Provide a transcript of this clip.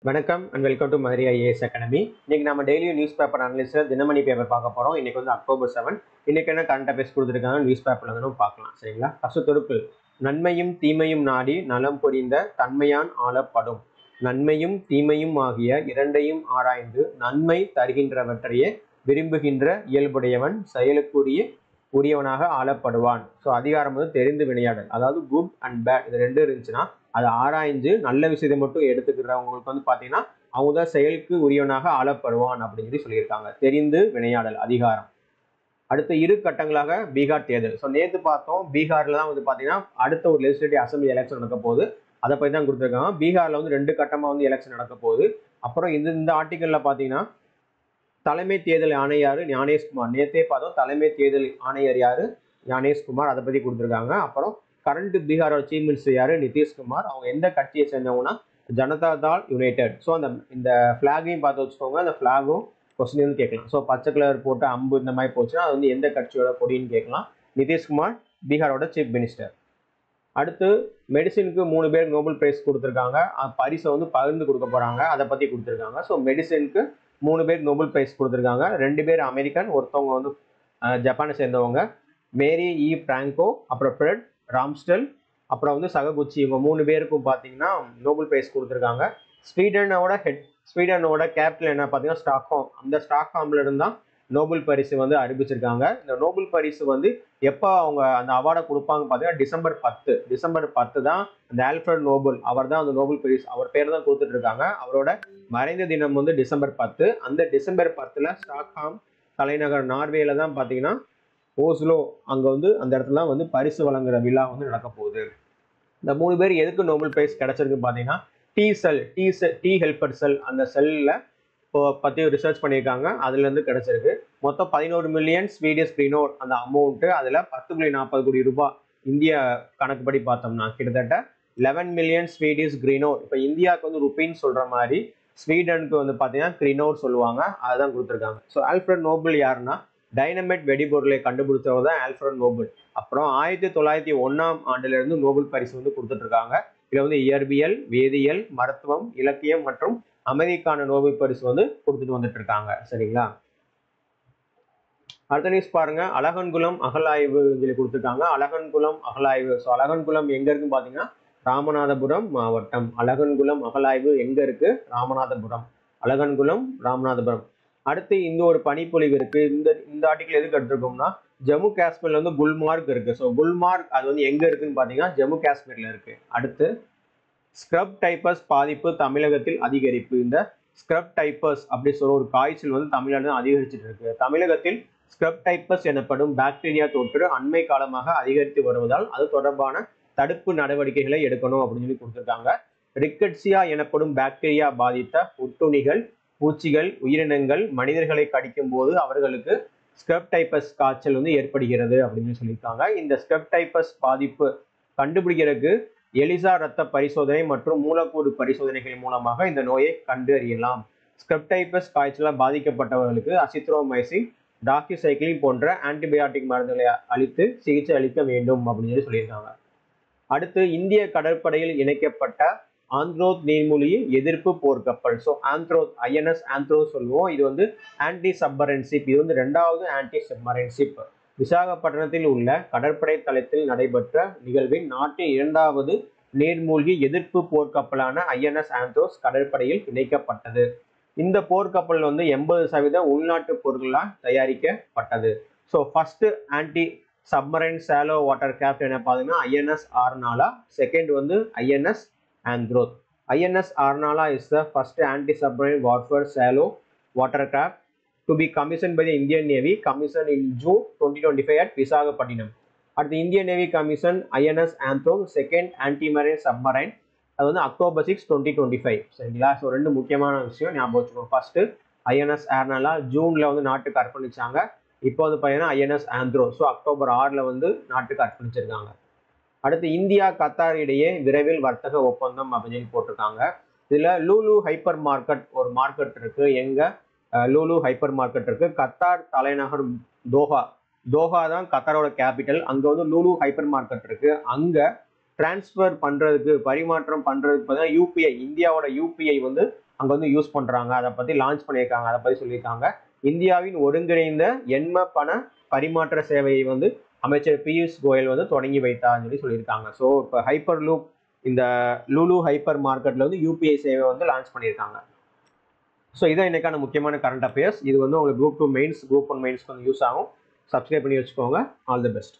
வணக்கம் and welcome to Madurai IAS academy. இன்னைக்கு நம்ம daily news paper analyst Dinamani paper பார்க்க போகிறோம். இன்னைக்கு வந்து அக்டோபர் 7. இன்னைக்கு என்ன கரண்ட் அஃபேர்ஸ் கொடுத்துருக்காங்க நியூஸ் பேப்பர்ல வந்து நம்ம பார்க்கலாம். சரிங்களா? ஃபர்ஸ்ட் தொடுப்பு, நன்மையும் தீமையும் நாடி நலம் புரிந்த தன்மையான் ஆளப்படும். நன்மையும் தீமையும் ஆகிய இரண்டையும் ஆராய்ந்து நன்மை தருகின்றவற்றையே விரும்புகின்ற இயல்புடையவன் செயலுக்குரிய உரியவனாக ஆளப்படுவான். ஸோ அதிகாரம் வந்து தெரிந்து விளையாடல், அதாவது குட் அண்ட் பேட் இது ரெண்டும் இருந்துச்சுன்னா அதை ஆராய்ஞ்சு நல்ல விஷயத்தை மட்டும் எடுத்துக்கிறவங்களுக்கு வந்து பார்த்தீங்கன்னா அவங்க தான் செயலுக்கு உரியவனாக ஆளப்படுவான் அப்படின்னு சொல்லியிருக்காங்க. தெரிந்து வினையாடல் அதிகாரம். அடுத்த இரு கட்டங்களாக பீகார் தேர்தல். ஸோ நேற்று பார்த்தோம், பீகார்ல தான் வந்து பார்த்தீங்கன்னா அடுத்த ஒரு லெஜிஸ்லேட்டிவ் அசம்பிளி எலெக்ஷன் நடக்க போகுது. அதை பற்றி தான் கொடுத்துருக்காங்க. பீகார்ல வந்து 2 கட்டமாக வந்து எலெக்ஷன் நடக்க போகுது. அப்புறம் இந்த ஆர்டிக்கல்ல பார்த்தீங்கன்னா தலைமை தேர்தல் ஆணையர் யாரு? ஞானேஷ்குமார். நேற்றே பார்த்தோம் தலைமை தேர்தல் ஆணையர் யாரு? ஞானேஷ்குமார். அதை பற்றி கொடுத்துருக்காங்க. அப்புறம் கரண்ட் பீகாரோட சீஃப் மினிஸ்டர் யாரு? நிதிஷ்குமார். அவங்க எந்த கட்சியை சேர்ந்தவங்கன்னா ஜனதா தள் யுனைடெட். ஸோ இந்த ஃபிளாகையும் பார்த்து வச்சுக்கோங்க. அந்த ஃபிளாகும் கொஸ்டின் வந்து கேட்கலாம். ஸோ பச்சை கலர் போட்டு அம்பு இந்த மாதிரி போச்சுன்னா அது வந்து எந்த கட்சியோட கொடின்னு கேட்கலாம். நிதிஷ்குமார் பீகாரோட சீஃப் மினிஸ்டர். அடுத்து மெடிசினுக்கு 3 பேர் நோபல் பிரைஸ் கொடுத்துருக்காங்க. பரிசை வந்து பகிர்ந்து கொடுக்க போறாங்க. அதை பத்தி கொடுத்துருக்காங்க. ஸோ மெடிசினுக்கு 3 பேர் நோபல் பிரைஸ் கொடுத்துருக்காங்க. 2 பேர் அமெரிக்கன், ஒருத்தவங்க வந்து ஜப்பானை சேர்ந்தவங்க, மேரி இ பிராங்கோ, அப்புறம் ஃப்ரெட் ராம்ஸ்டெல், அப்புறம் வந்து சககுச்சி. இவங்க 3 பேருக்கும் பார்த்தீங்கன்னா நோபல் பிரைஸ் கொடுத்துருக்காங்க. ஸ்வீடனோட கேபிட்டல் என்ன பார்த்தீங்கன்னா ஸ்டாக்ஹோம். அந்த ஸ்டாக்ஹோம்ல இருந்து தான் நோபல் பரிசு வந்து அறிவிச்சிருக்காங்க. இந்த நோபல் பரிசு வந்து எப்போ அவங்க அந்த அவார்டை கொடுப்பாங்க பார்த்தீங்கன்னா டிசம்பர் 10 தான் அந்த ஆல்ஃபிரட் நோபல் அவர் தான் அந்த நோபல் பரிசு அவர் பேர் தான் கொடுத்துட்டு இருக்காங்க. அவரோட மறைந்த தினம் வந்து டிசம்பர் 10. அந்த டிசம்பர் 10 ஸ்டாக்ஹாம் தலைநகர் நார்வேல தான் பார்த்தீங்கன்னா ஓஸ்லோ அங்க வந்து அந்த இடத்துல வந்து பரிசு வழங்குற விழா வந்து நடக்க போகுது. இந்த 3 பேர் எதுக்கு நோபல் பிரைஸ் கிடைச்சிருக்கு பார்த்தீங்கன்னா டி ஹெல்பர் செல் அந்த செல்ல பற்றி ரிசர்ச் பண்ணியிருக்காங்க. அதுலேருந்து கிடைச்சிருக்கு. மொத்தம் 11 மில்லியன் ஸ்வீடிஷ் கிரீனோர் அந்த அமௌண்ட்டு. அதில் 10.40 கோடி ரூபாய் இந்திய கணக்குப்படி பார்த்தோம்னா கிட்டத்தட்ட 11 மில்லியன் ஸ்வீடிஷ் கிரீனோர். இப்போ இந்தியாவுக்கு வந்து ருப்பின்னு சொல்கிற மாதிரி ஸ்வீடனுக்கு வந்து பார்த்தீங்கன்னா கிரீனோர் சொல்லுவாங்க. அதுதான் கொடுத்துருக்காங்க. ஸோ ஆல்ஃபிரட் நோபல் யாருன்னா டைனமைட் வெடிபொருளை கண்டுபிடிச்சவர் தான் ஆல்ஃபிரட் நோபல். அப்புறம் 1901ஆம் ஆண்டிலிருந்து நோபல் பரிசு வந்து கொடுத்துட்டு இருக்காங்க. இதில் வந்து இயற்பியல், வேதியியல், மருத்துவம், இலக்கியம் மற்றும் அமைதிக்கான நோபல் பரிசு வந்து கொடுத்துட்டு வந்துட்டு இருக்காங்க. சரிங்களா? அடுத்த நியூஸ் பாருங்க, அழகன்குளம் அகழாய்வு சொல்லி கொடுத்துருக்காங்க. அழகன்குளம் அகழாய்வு. ஸோ அழகன்குளம் எங்க இருக்குன்னு பார்த்தீங்கன்னா ராமநாதபுரம் மாவட்டம். அழகன்குளம் அகழாய்வு எங்க இருக்கு? ராமநாதபுரம். அழகன்குளம் ராமநாதபுரம். அடுத்து இந்த ஒரு பனிப்பொழிவு இருக்கு. இந்த ஆர்டிக்கல் எதுக்கு எடுத்திருக்கோம்னா ஜம்மு காஷ்மீர்ல வந்து குல்மார்க் இருக்கு. ஸோ குல்மார்க் அது வந்து எங்க இருக்குன்னு பார்த்தீங்கன்னா ஜம்மு காஷ்மீர்ல இருக்கு. அடுத்து ஸ்க்ரப் டைப்பஸ் பாதிப்பு தமிழகத்தில் அதிகரிப்பு. இந்த ஸ்க்ரப் டைப்பஸ் அப்படி சொல்ற ஒரு காய்ச்சல் வந்து தமிழ்நாடு அதிகரிச்சுட்டு இருக்கு. தமிழகத்தில் ஸ்க்ரப் டைப்பஸ் எனப்படும் பாக்டீரியா தொற்று அண்மை காலமாக அதிகரித்து வருவதால் அது தொடர்பான தடுப்பு நடவடிக்கைகளை எடுக்கணும் அப்படின்னு சொல்லி கொடுத்துருக்காங்க. ரிக்கட்சியா எனப்படும் பாக்டீரியா பாதித்த ஒட்டுண்ணிகள், பூச்சிகள், உயிரினங்கள் மனிதர்களை கடிக்கும் போது அவர்களுக்கு ஸ்க்ரப் டைப்பஸ் காய்ச்சல் வந்து ஏற்படுகிறது அப்படின்னு சொல்லியிருக்காங்க. இந்த ஸ்க்ரப் டைப்பஸ் பாதிப்பு கண்டுபிடிக்கிறதுக்கு எலிசா ரத்த பரிசோதனை மற்றும் மூலக்கூறு பரிசோதனைகள் மூலமாக இந்த நோயை கண்டறியலாம். ஸ்க்ரப் டைப்பஸ் காய்ச்சலால் பாதிக்கப்பட்டவர்களுக்கு அசித்ரோமைசின், டாக்ஸிசைக்ளின் போன்ற ஆன்டிபயாட்டிக் மருந்துகளை அளித்து சிகிச்சை அளிக்க வேண்டும் அப்படின்னு சொல்லியிருக்காங்க. அடுத்து இந்திய கடற்படையில் இணைக்கப்பட்ட ஆந்த்ரோத் நீர்மூழ்கி எதிர்ப்பு போர்க்கப்பல். ஸோ ஆந்த்ரோத் INS ஆந்த்ரோத் சொல்லுவோம். இது வந்து ஆன்டி சப்மரைன்ஷிப். இது வந்து 2வது ஆன்டி சப்மரைன்ஷிப். விசாகப்பட்டினத்தில் உள்ள கடற்படை தளத்தில் நடைபெற்ற நிகழ்வில் நாட்டின் 2வது நீர்மூழ்கி எதிர்ப்பு போர்க்கப்பலான INS ஆந்த்ரோஸ் கடற்படையில் இணைக்கப்பட்டது. இந்த போர்க்கப்பல் வந்து 80% உள்நாட்டு பொருட்களால் தயாரிக்கப்பட்டது. So first anti submarine shallow water craft என்ன பார்த்தீங்கன்னா INS ஆர்னாலா. செகண்ட் வந்து INS Androth. INS Arnala is the first anti submarine warfare shallow water craft to be commissioned by the Indian Navy, commissioned in June 2025 at Visakhapatnam. At the Indian Navy commission INS Anthro, second anti-marine submarine, அது வந்து October 6, 2025. சரிங்களா? So 2 முக்கியமான விஷயம் ஞாபகம் வச்சுக்கோங்க. First INS ஆர்னாலா ஜூன்ல வந்து நாட்டுக்கு அர்ப்பணிச்சாங்க. இப்போ வந்து பார்த்தீங்கன்னா INS ஆந்த்ரோ ஸோ அக்டோபர் 6ல் வந்து நாட்டுக்கு அர்ப்பணிச்சிருக்காங்க. அடுத்து இந்தியா கத்தார் இடையே விரைவில் வர்த்தக ஒப்பந்தம் அப்படின்னு போட்டிருக்காங்க. இதுல லூலு ஹைப்பர் மார்க்கெட் ஒரு மார்க்கெட் இருக்கு. எங்க லூலு ஹைப்பர் மார்க்கெட் இருக்கு. கத்தார் தலைநகர் தோஹா தான் கத்தாரோட கேபிட்டல். அங்க வந்து லூலு ஹைப்பர் மார்க்கெட் இருக்கு. அங்க டிரான்ஸ்ஃபர் பண்றதுக்கு பரிமாற்றம் பண்றதுக்கு பார்த்தீங்கன்னா UPI இந்தியாவோட UPI வந்து அங்கே வந்து யூஸ் பண்ணுறாங்க, அதை பற்றி லான்ச் பண்ணியிருக்காங்க, அதை பற்றி சொல்லியிருக்காங்க. இந்தியாவின் ஒருங்கிணைந்த எண்ம பண பரிமாற்ற சேவையை வந்து அமைச்சர் பியூஷ் கோயல் வந்து தொடங்கி வைத்தார்னு சொல்லியிருக்காங்க. ஸோ இப்போ ஹைப்பர் லூப் இந்த லுலு ஹைப்பர் மார்க்கெட்டில் வந்து யூபிஐ சேவை வந்து லான்ச் பண்ணியிருக்காங்க. ஸோ இதான் இன்னைக்கான முக்கியமான கரண்ட் அஃபேர்ஸ். இது வந்து உங்களுக்கு குரூப் 2 மெயின்ஸ், குரூப் 1 மெயின்ஸ்க்கு வந்து யூஸ் ஆகும். சப்ஸ்கிரைப் பண்ணி வச்சுக்கோங்க. All the best.